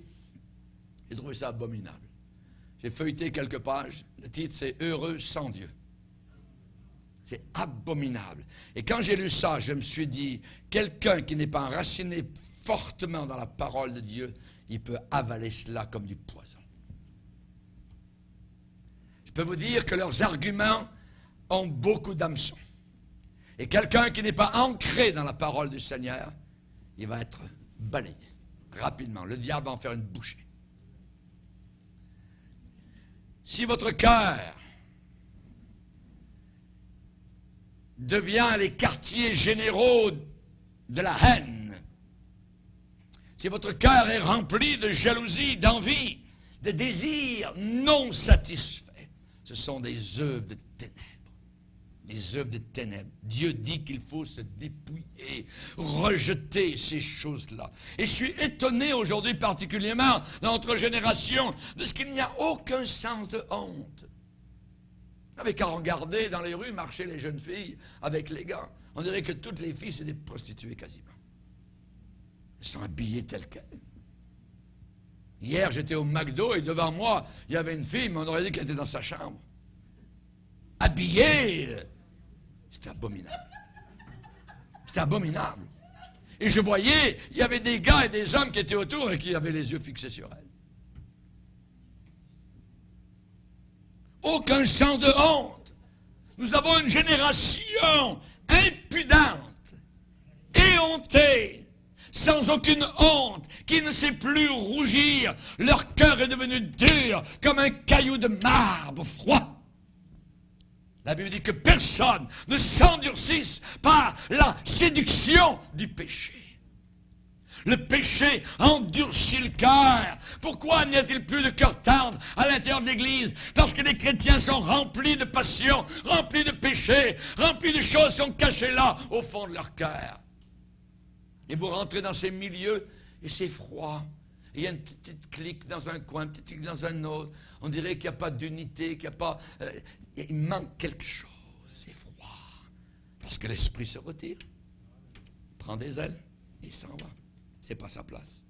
J'ai trouvé ça abominable. J'ai feuilleté quelques pages. Le titre, c'est « Heureux sans Dieu ». C'est abominable. Et quand j'ai lu ça, je me suis dit, quelqu'un qui n'est pas enraciné fortement dans la parole de Dieu, il peut avaler cela comme du poison. Je peux vous dire que leurs arguments ont beaucoup d'hameçons. Et quelqu'un qui n'est pas ancré dans la parole du Seigneur, il va être balayé rapidement. Le diable va en faire une bouchée. Si votre cœur devient les quartiers généraux de la haine, si votre cœur est rempli de jalousie, d'envie, de désirs non satisfaits, ce sont des œuvres de ténèbres. Des œuvres de ténèbres. Dieu dit qu'il faut se dépouiller, rejeter ces choses-là. Et je suis étonné aujourd'hui particulièrement dans notre génération de ce qu'il n'y a aucun sens de honte. Vous n'avez qu'à regarder dans les rues marcher les jeunes filles avec les gants. On dirait que toutes les filles, c'est des prostituées quasiment. Elles sont habillées telles quelles. Hier, j'étais au McDo et devant moi, il y avait une fille, mais on aurait dit qu'elle était dans sa chambre. Habillée. C'était abominable. C'était abominable. Et je voyais, il y avait des gars et des hommes qui étaient autour et qui avaient les yeux fixés sur elle. Aucun sens de honte. Nous avons une génération impudente, éhontée. sans aucune honte, qui ne sait plus rougir. Leur cœur est devenu dur comme un caillou de marbre froid. La Bible dit que personne ne s'endurcisse par la séduction du péché. Le péché endurcit le cœur. Pourquoi n'y a-t-il plus de cœur tendre à l'intérieur de l'Église? Parce que les chrétiens sont remplis de passion, remplis de péché, remplis de choses qui sont cachées là, au fond de leur cœur. Et vous rentrez dans ces milieux et c'est froid. Il y a une petite clique dans un coin, une petite clique dans un autre. On dirait qu'il n'y a pas d'unité, qu'il n'y a pas... il manque quelque chose. C'est froid. Parce que l'esprit se retire, prend des ailes et s'en va. C'est pas sa place.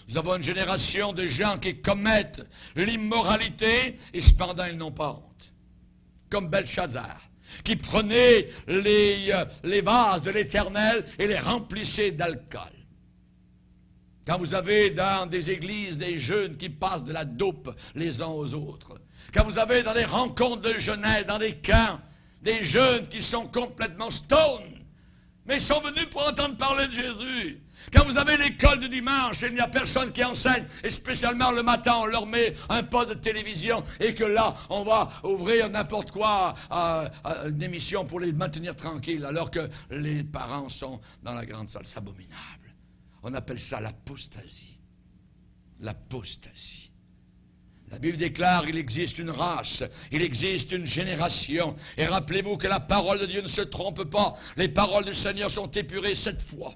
Nous avons une génération de gens qui commettent l'immoralité et cependant ils n'ont pas honte. Comme Belshazzar, qui prenait les vases de l'Éternel et les remplissait d'alcool. Quand vous avez dans des églises des jeunes qui passent de la dope les uns aux autres, quand vous avez dans des rencontres de jeunesse, dans des camps, des jeunes qui sont complètement stone, mais ils sont venus pour entendre parler de Jésus. Quand vous avez l'école du dimanche et il n'y a personne qui enseigne, et spécialement le matin, on leur met un poste de télévision et que là, on va ouvrir n'importe quoi, une émission pour les maintenir tranquilles, alors que les parents sont dans la grande salle. C'est abominable. On appelle ça l'apostasie. L'apostasie. La Bible déclare qu'il existe une race, il existe une génération. Et rappelez-vous que la parole de Dieu ne se trompe pas. Les paroles du Seigneur sont épurées 7 fois.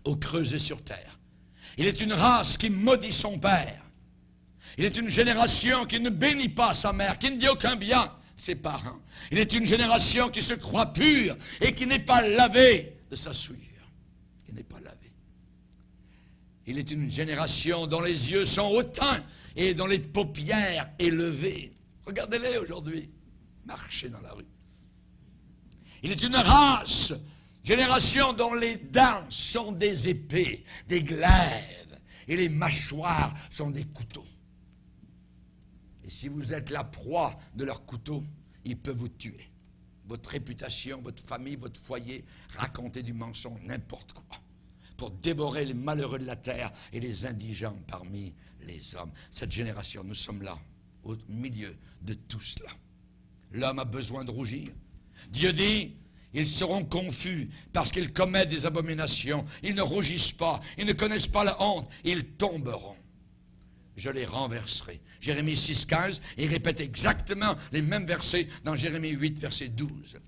Au creux et sur terre. Il est une race qui maudit son père. Il est une génération qui ne bénit pas sa mère, qui ne dit aucun bien de ses parents. Il est une génération qui se croit pure et qui n'est pas lavée de sa souillure. Qui n'est pas lavée. Il est une génération dont les yeux sont hautains et dont les paupières élevées. Regardez-les aujourd'hui, marcher dans la rue. Il est une race, génération dont les dents sont des épées, des glaives, et les mâchoires sont des couteaux. Et si vous êtes la proie de leurs couteaux, ils peuvent vous tuer. Votre réputation, votre famille, votre foyer, raconter du mensonge, n'importe quoi, pour dévorer les malheureux de la terre et les indigents parmi les hommes. Cette génération, nous sommes là, au milieu de tout cela. L'homme a besoin de rougir. Dieu dit, ils seront confus parce qu'ils commettent des abominations. Ils ne rougissent pas, ils ne connaissent pas la honte, ils tomberont. Je les renverserai. Jérémie 6,15, il répète exactement les mêmes versets dans Jérémie 8, verset 12.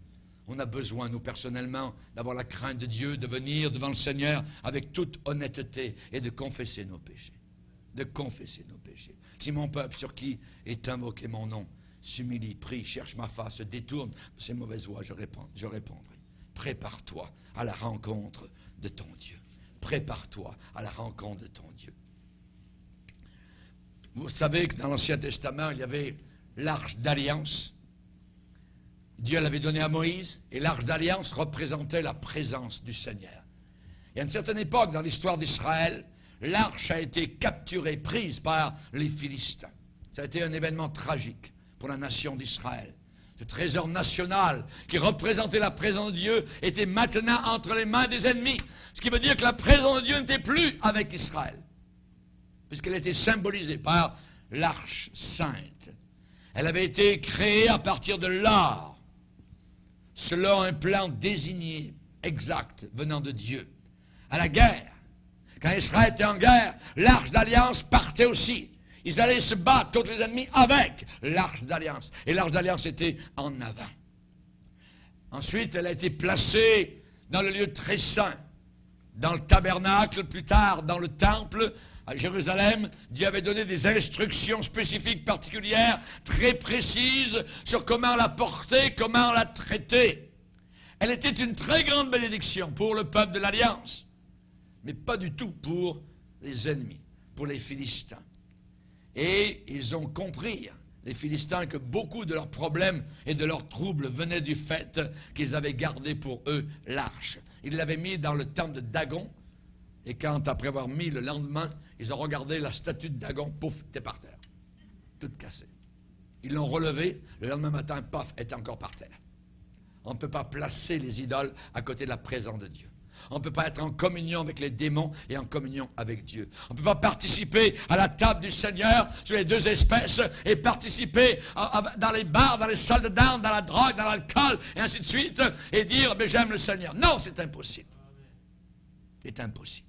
On a besoin, nous personnellement, d'avoir la crainte de Dieu, de venir devant le Seigneur avec toute honnêteté et de confesser nos péchés. De confesser nos péchés. Si mon peuple sur qui est invoqué mon nom s'humilie, prie, cherche ma face, se détourne de ses mauvaises voies, je répondrai. Prépare-toi à la rencontre de ton Dieu. Prépare-toi à la rencontre de ton Dieu. Vous savez que dans l'Ancien Testament, il y avait l'arche d'alliance. Dieu l'avait donnée à Moïse, et l'arche d'alliance représentait la présence du Seigneur. Et à une certaine époque, dans l'histoire d'Israël, l'arche a été capturée, prise par les Philistins. Ça a été un événement tragique pour la nation d'Israël. Ce trésor national qui représentait la présence de Dieu était maintenant entre les mains des ennemis. Ce qui veut dire que la présence de Dieu n'était plus avec Israël, puisqu'elle était symbolisée par l'arche sainte. Elle avait été créée à partir de l'or, selon un plan désigné, exact, venant de Dieu. À la guerre, quand Israël était en guerre, l'arche d'alliance partait aussi. Ils allaient se battre contre les ennemis avec l'arche d'alliance. Et l'arche d'alliance était en avant. Ensuite, elle a été placée dans le lieu très saint, dans le tabernacle, plus tard dans le temple, à Jérusalem. Dieu avait donné des instructions spécifiques, particulières, très précises, sur comment la porter, comment la traiter. Elle était une très grande bénédiction pour le peuple de l'Alliance, mais pas du tout pour les ennemis, pour les Philistins. Et ils ont compris, les Philistins, que beaucoup de leurs problèmes et de leurs troubles venaient du fait qu'ils avaient gardé pour eux l'arche. Ils l'avaient mis dans le temple de Dagon, et quand, après avoir mis le lendemain, ils ont regardé la statue de Dagon, pouf, était par terre, toute cassée. Ils l'ont relevée, le lendemain matin, paf, était encore par terre. On ne peut pas placer les idoles à côté de la présence de Dieu. On ne peut pas être en communion avec les démons et en communion avec Dieu. On ne peut pas participer à la table du Seigneur sur les deux espèces et participer dans les bars, dans les salles de danse, dans la drogue, dans l'alcool et ainsi de suite et dire « j'aime le Seigneur ». Non, c'est impossible. C'est impossible.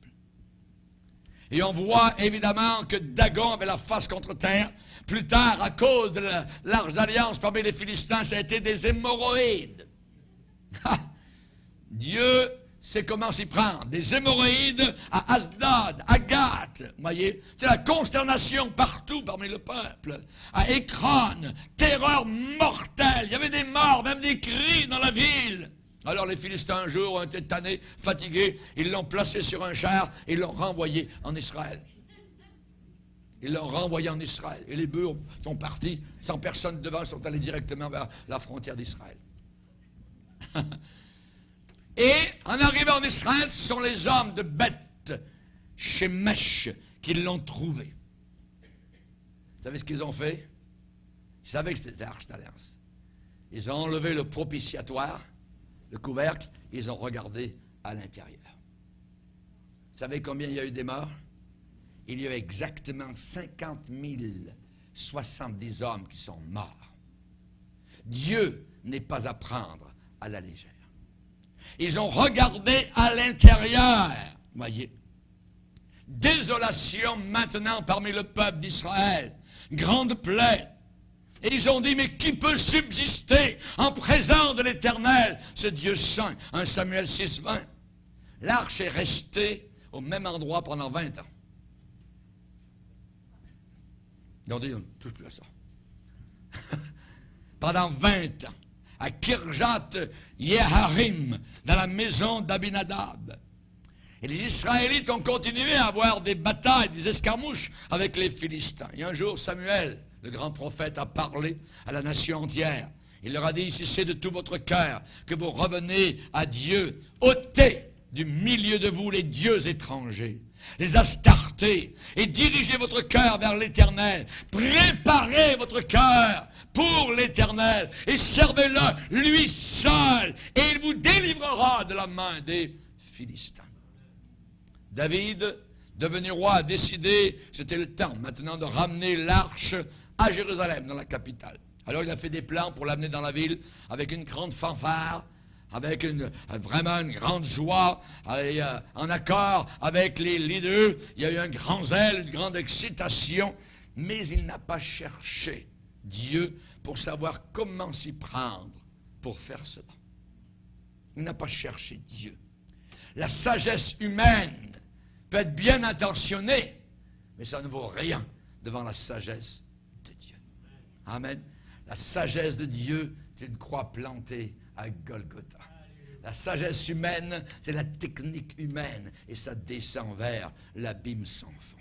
Et on voit évidemment que Dagon avait la face contre terre. Plus tard, à cause de l'arche d'alliance parmi les Philistins, ça a été des hémorroïdes. Dieu sait comment s'y prendre. Des hémorroïdes à Asdod, à Gath. Vous voyez, c'est la consternation partout parmi le peuple. À Écron, terreur mortelle. Il y avait des morts, même des cris dans la ville. Alors les Philistins un jour ont été tannés, fatigués, ils l'ont placé sur un char et ils l'ont renvoyé en Israël. Ils l'ont renvoyé en Israël. Et les bœufs sont partis, sans personne devant, ils sont allés directement vers la frontière d'Israël. Et en arrivant en Israël, ce sont les hommes de Beth Shemesh qui l'ont trouvé. Vous savez ce qu'ils ont fait? Ils savaient que c'était l'arche d'alliance. Ils ont enlevé le propitiatoire, le couvercle, ils ont regardé à l'intérieur. Vous savez combien il y a eu des morts? Il y a exactement 50 070 hommes qui sont morts. Dieu n'est pas à prendre à la légère. Ils ont regardé à l'intérieur, voyez. Désolation maintenant parmi le peuple d'Israël, grande plaie. Et ils ont dit, mais qui peut subsister en présence de l'Éternel, ce Dieu saint? 1 Samuel 6, 20. L'arche est restée au même endroit pendant 20 ans. Ils ont dit, on ne touche plus à ça. Pendant 20 ans, à Kirjat Yeharim, dans la maison d'Abinadab. Et les Israélites ont continué à avoir des batailles, des escarmouches avec les Philistins. Et un jour, Samuel, le grand prophète, a parlé à la nation entière. Il leur a dit, si c'est de tout votre cœur que vous revenez à Dieu, ôtez du milieu de vous les dieux étrangers, les Astartés, et dirigez votre cœur vers l'Éternel. Préparez votre cœur pour l'Éternel et servez-le, lui seul, et il vous délivrera de la main des Philistins. David, devenu roi, a décidé, c'était le temps maintenant de ramener l'arche à Jérusalem, dans la capitale. Alors il a fait des plans pour l'amener dans la ville avec une grande fanfare, avec vraiment une grande joie, et, en accord avec les leaders. Il y a eu un grand zèle, une grande excitation, mais il n'a pas cherché Dieu pour savoir comment s'y prendre pour faire cela. Il n'a pas cherché Dieu. La sagesse humaine peut être bien intentionnée, mais ça ne vaut rien devant la sagesse de Dieu. Amen. La sagesse de Dieu, c'est une croix plantée à Golgotha. La sagesse humaine, c'est la technique humaine, et ça descend vers l'abîme sans fond.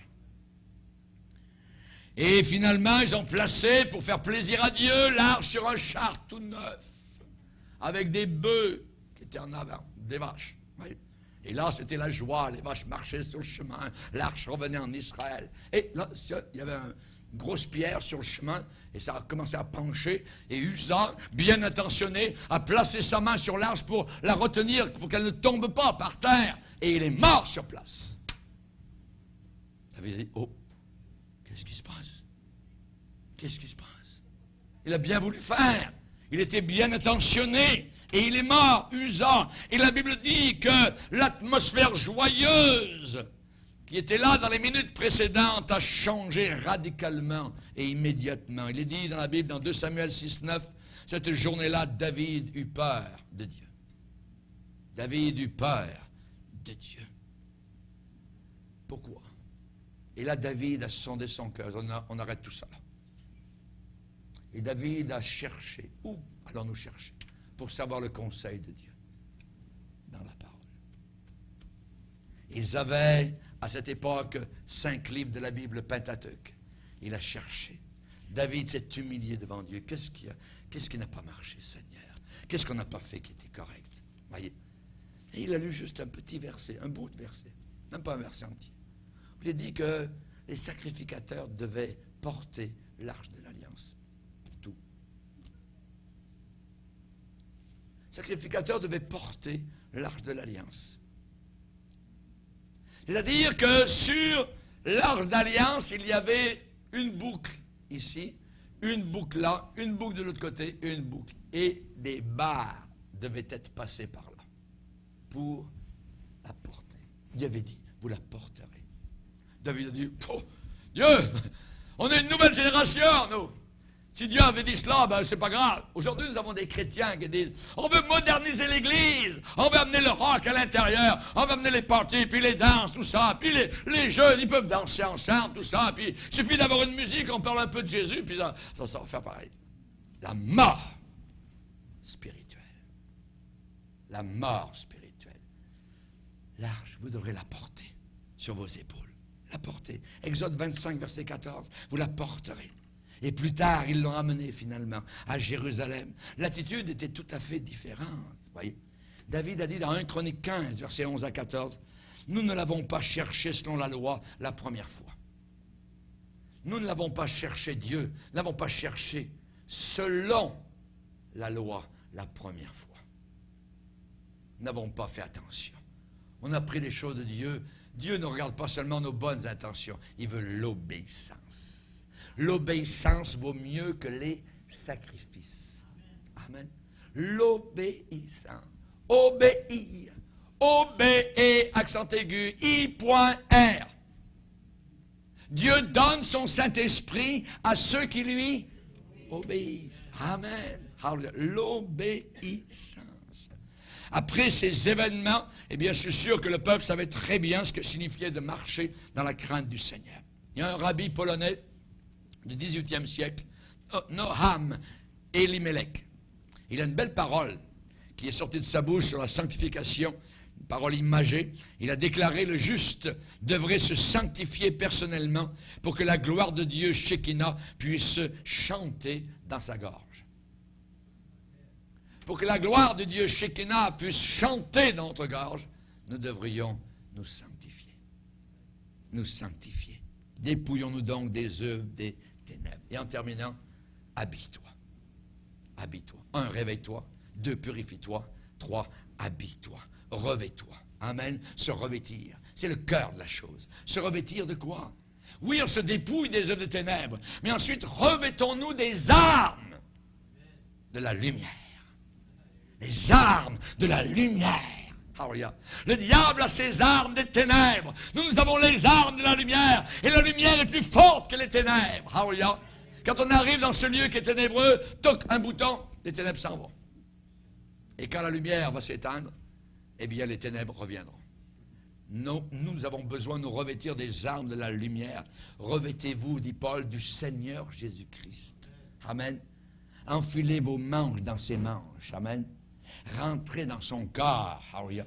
Et finalement, ils ont placé, pour faire plaisir à Dieu, l'arche sur un char tout neuf, avec des bœufs qui étaient en avant, des vaches. Oui. Et là, c'était la joie, les vaches marchaient sur le chemin, l'arche revenait en Israël. Et là, il y avait une grosse pierre sur le chemin, et ça a commencé à pencher, et Uza, bien intentionné, a placé sa main sur l'arche pour la retenir, pour qu'elle ne tombe pas par terre, et il est mort sur place. Il avait dit, oh, qu'est-ce qui se passe? Qu'est-ce qui se passe? Il a bien voulu faire, il était bien intentionné, et il est mort, Uza. Et la Bible dit que l'atmosphère joyeuse qui était là dans les minutes précédentes a changé radicalement et immédiatement. Il est dit dans la Bible, dans 2 Samuel 6, 9, cette journée-là, David eut peur de Dieu. David eut peur de Dieu. Pourquoi? Et là, David a sondé son cœur. On arrête tout ça. Et David a cherché. Où allons-nous chercher? Pour savoir le conseil de Dieu dans la parole. Ils avaient, à cette époque, 5 livres de la Bible, le Pentateuque. Il a cherché. David s'est humilié devant Dieu. Qu'est-ce qui n'a pas marché, Seigneur? Qu'est-ce qu'on n'a pas fait qui était correct? Voyez? Et il a lu juste un petit verset, un bout de verset, même pas un verset entier. Il a dit que les sacrificateurs devaient porter l'arche de l'Alliance. Tout. Les sacrificateurs devaient porter l'arche de l'Alliance. C'est-à-dire que sur l'arche d'alliance, il y avait une boucle ici, une boucle là, une boucle de l'autre côté, une boucle. Et des barres devaient être passées par là pour la porter. Dieu avait dit, vous la porterez. David a dit, oh, Dieu, on est une nouvelle génération, nous. Si Dieu avait dit cela, ben c'est pas grave. Aujourd'hui, nous avons des chrétiens qui disent, on veut moderniser l'Église, on veut amener le rock à l'intérieur, on veut amener les parties, puis les danses, tout ça, puis les jeunes, ils peuvent danser ensemble, tout ça, puis il suffit d'avoir une musique, on parle un peu de Jésus, puis ça va faire pareil. La mort spirituelle. La mort spirituelle. L'arche, vous devrez la porter sur vos épaules. La porter. Exode 25, verset 14, vous la porterez. Et plus tard, ils l'ont amené finalement à Jérusalem. L'attitude était tout à fait différente. Voyez. David a dit dans 1 Chronique 15, versets 11 à 14, nous ne l'avons pas cherché selon la loi la première fois. Nous ne l'avons pas cherché Dieu, ne l'avons pas cherché selon la loi la première fois. Nous n'avons pas fait attention. On a pris les choses de Dieu. Dieu ne regarde pas seulement nos bonnes intentions, il veut l'obéissance. L'obéissance vaut mieux que les sacrifices. Amen. L'obéissance. Obéir. Obéir, accent aigu, I.R. Dieu donne son Saint-Esprit à ceux qui lui obéissent. Amen. L'obéissance. Après ces événements, eh bien, je suis sûr que le peuple savait très bien ce que signifiait de marcher dans la crainte du Seigneur. Il y a un rabbi polonais du 18e siècle, Noam Elimelech. Il a une belle parole qui est sortie de sa bouche sur la sanctification, une parole imagée. Il a déclaré, le juste devrait se sanctifier personnellement pour que la gloire de Dieu, Shekinah, puisse chanter dans sa gorge. Pour que la gloire de Dieu, Shekinah, puisse chanter dans notre gorge, nous devrions nous sanctifier. Nous sanctifier. Dépouillons-nous donc des œuvres des ténèbres. Et en terminant, habille-toi. Habille-toi. 1, réveille-toi. 2, purifie-toi. 3, habille-toi. Revêt-toi. Amen. Se revêtir. C'est le cœur de la chose. Se revêtir de quoi? Oui, on se dépouille des œuvres des ténèbres. Mais ensuite, revêtons-nous des armes de la lumière. Les armes de la lumière. Hallelujah. Le diable a ses armes des ténèbres. Nous avons les armes de la lumière. Et la lumière est plus forte que les ténèbres. Hallelujah. Quand on arrive dans ce lieu qui est ténébreux, toc, un bouton, les ténèbres s'en vont. Et quand la lumière va s'éteindre, eh bien les ténèbres reviendront. Nous avons besoin de nous revêtir des armes de la lumière. Revêtez-vous, dit Paul, du Seigneur Jésus-Christ. Amen. Enfilez vos manches dans ses manches. Amen. Rentrez dans son corps, hallelujah,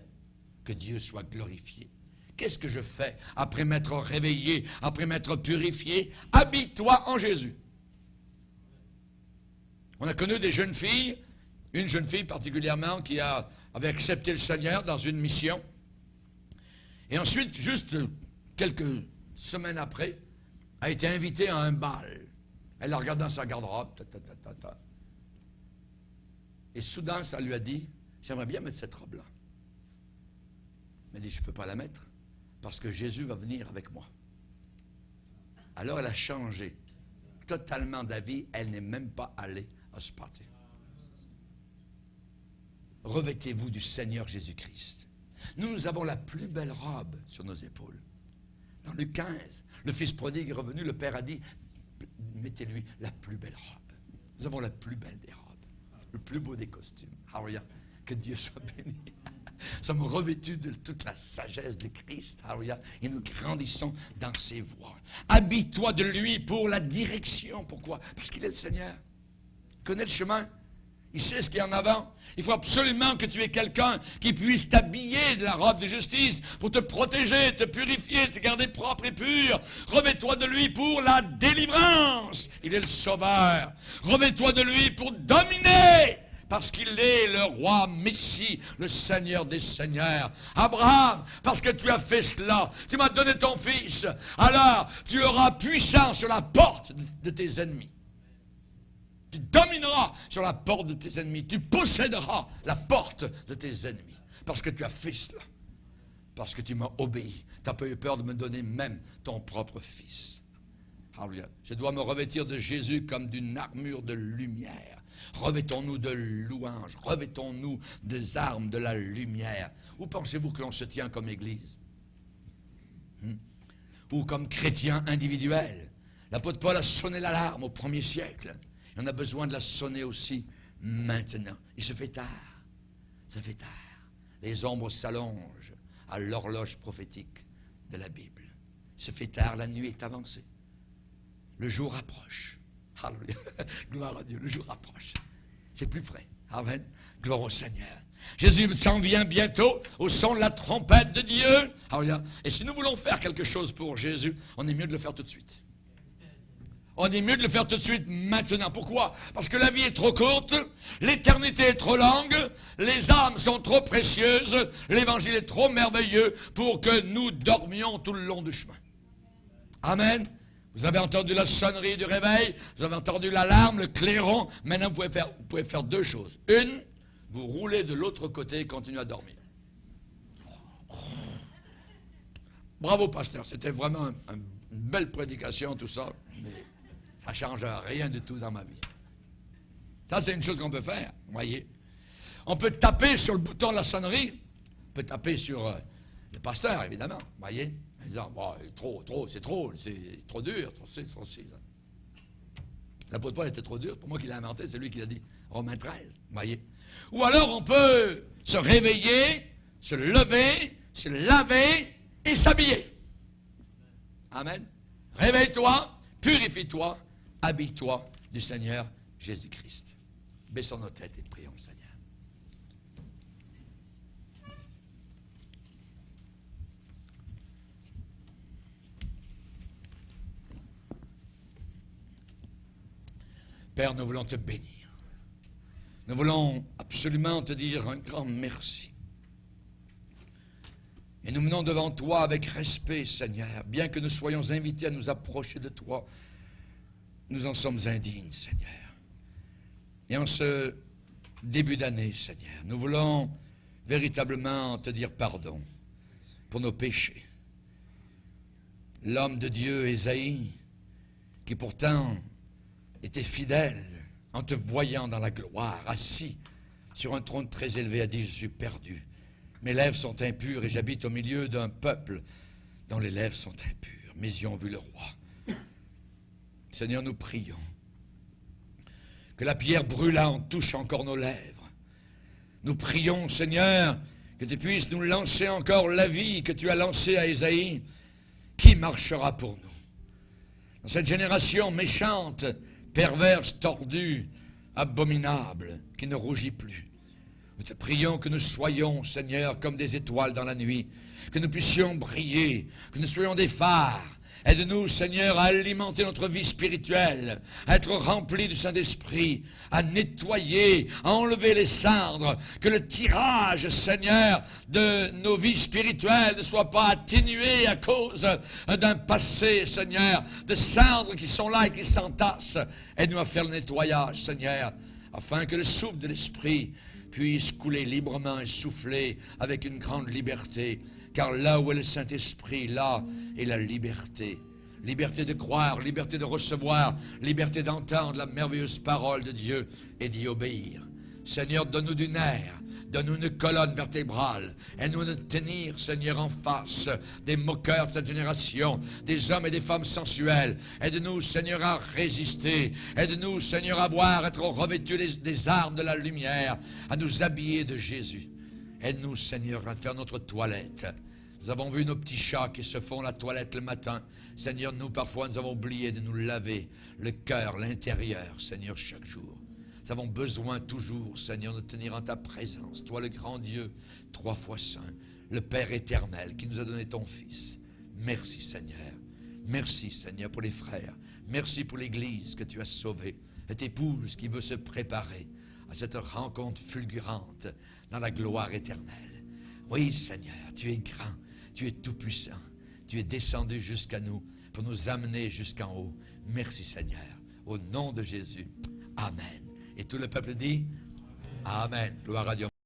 que Dieu soit glorifié. Qu'est-ce que je fais après m'être réveillé, après m'être purifié? Habille-toi en Jésus. On a connu des jeunes filles, une jeune fille particulièrement qui avait accepté le Seigneur dans une mission. Et ensuite, juste quelques semaines après, a été invitée à un bal. Elle a regardé dans sa garde-robe, et soudain, ça lui a dit, j'aimerais bien mettre cette robe-là. Elle a dit, je ne peux pas la mettre, parce que Jésus va venir avec moi. Alors elle a changé totalement d'avis, elle n'est même pas allée à ce party. Revêtez-vous du Seigneur Jésus-Christ. Nous avons la plus belle robe sur nos épaules. Dans Luc 15, le fils prodigue est revenu, le père a dit, mettez-lui la plus belle robe. Nous avons la plus belle des robes. Le plus beau des costumes. Hallelujah. Que Dieu soit béni. Nous sommes revêtus de toute la sagesse de Christ. Hallelujah. Et nous grandissons dans ses voies. Habille-toi de lui pour la direction. Pourquoi? Parce qu'il est le Seigneur. Il connaît le chemin. Il sait ce qu'il y a en avant. Il faut absolument que tu aies quelqu'un qui puisse t'habiller de la robe de justice pour te protéger, te purifier, te garder propre et pur. Revêt-toi de lui pour la délivrance. Il est le sauveur. Revêt-toi de lui pour dominer. Parce qu'il est le roi Messie, le Seigneur des Seigneurs. Abraham, parce que tu as fait cela, tu m'as donné ton fils, alors tu auras puissance sur la porte de tes ennemis. Tu domineras sur la porte de tes ennemis. Tu posséderas la porte de tes ennemis. Parce que tu as fait cela. parce que tu m'as obéi. Tu n'as pas eu peur de me donner même ton propre fils. Alléluia. Je dois me revêtir de Jésus comme d'une armure de lumière. Revêtons-nous de louanges, revêtons-nous des armes de la lumière. Où pensez-vous que l'on se tient comme Église? Ou comme chrétien individuel? L'apôtre Paul a sonné l'alarme au 1er siècle. Et on a besoin de la sonner aussi maintenant. Il se fait tard. Ça fait tard. Les ombres s'allongent à l'horloge prophétique de la Bible. Il se fait tard, la nuit est avancée. Le jour approche. Alléluia. Gloire à Dieu, le jour approche. C'est plus près. Amen. Gloire au Seigneur. Jésus s'en vient bientôt au son de la trompette de Dieu. Alléluia. Et si nous voulons faire quelque chose pour Jésus, on est mieux de le faire tout de suite. On est mieux de le faire tout de suite maintenant. Pourquoi? Parce que la vie est trop courte, l'éternité est trop longue, les âmes sont trop précieuses, l'évangile est trop merveilleux pour que nous dormions tout le long du chemin. Amen. Vous avez entendu la sonnerie du réveil, vous avez entendu l'alarme, le clairon. Maintenant, vous pouvez faire deux choses. Une, vous roulez de l'autre côté et continuez à dormir. Bravo, pasteur. C'était vraiment une belle prédication, tout ça. Mais ça ne change rien du tout dans ma vie. Ça, c'est une chose qu'on peut faire, vous voyez. On peut taper sur le bouton de la sonnerie. On peut taper sur le pasteur, évidemment, vous voyez. En disant, bon, c'est trop dur, trop. L'apôtre Paul était trop dur, c'est pas moi qui l'ai inventé, c'est lui qui l'a dit. Romains 13, vous voyez. Ou alors on peut se réveiller, se lever, se laver et s'habiller. Amen. Réveille-toi, purifie-toi, habille-toi du Seigneur Jésus-Christ. Baissons nos têtes et prions le Seigneur. Père, nous voulons te bénir. Nous voulons absolument te dire un grand merci. Et nous venons devant toi avec respect, Seigneur. Bien que nous soyons invités à nous approcher de toi, nous en sommes indignes, Seigneur. Et en ce début d'année, Seigneur, nous voulons véritablement te dire pardon pour nos péchés. L'homme de Dieu, Ésaïe, qui pourtant était fidèle en te voyant dans la gloire, assis sur un trône très élevé, a dit, je suis perdu. Mes lèvres sont impures et j'habite au milieu d'un peuple dont les lèvres sont impures. Mes yeux ont vu le roi. Seigneur, nous prions que la pierre brûlante touche encore nos lèvres. Nous prions, Seigneur, que tu puisses nous lancer encore la vie que tu as lancée à Ésaïe. Qui marchera pour nous? Dans cette génération méchante, perverse, tordue, abominable, qui ne rougit plus. Nous te prions que nous soyons, Seigneur, comme des étoiles dans la nuit, que nous puissions briller, que nous soyons des phares. Aide-nous, Seigneur, à alimenter notre vie spirituelle, à être remplis du Saint-Esprit, à nettoyer, à enlever les cendres, que le tirage, Seigneur, de nos vies spirituelles ne soit pas atténué à cause d'un passé, Seigneur, de cendres qui sont là et qui s'entassent. Aide-nous à faire le nettoyage, Seigneur, afin que le souffle de l'Esprit puisse couler librement et souffler avec une grande liberté. Car là où est le Saint-Esprit, là est la liberté. Liberté de croire, liberté de recevoir, liberté d'entendre la merveilleuse parole de Dieu et d'y obéir. Seigneur, donne-nous du nerf, donne-nous une colonne vertébrale. Aide-nous de tenir, Seigneur, en face des moqueurs de cette génération, des hommes et des femmes sensuels. Aide-nous, Seigneur, à résister. Aide-nous, Seigneur, à être revêtus des armes de la lumière, à nous habiller de Jésus. Aide-nous, Seigneur, à faire notre toilette. Nous avons vu nos petits chats qui se font la toilette le matin. Seigneur, nous, parfois, nous avons oublié de nous laver le cœur, l'intérieur, Seigneur, chaque jour. Nous avons besoin toujours, Seigneur, de tenir en ta présence. Toi, le grand Dieu, 3 fois saint, le Père éternel qui nous a donné ton Fils. Merci, Seigneur. Merci, Seigneur, pour les frères. Merci pour l'Église que tu as sauvée. Cette épouse qui veut se préparer à cette rencontre fulgurante dans la gloire éternelle. Oui, Seigneur, tu es grand, tu es tout-puissant. Tu es descendu jusqu'à nous pour nous amener jusqu'en haut. Merci, Seigneur. Au nom de Jésus. Amen. Et tout le peuple dit Amen. Gloire à Dieu.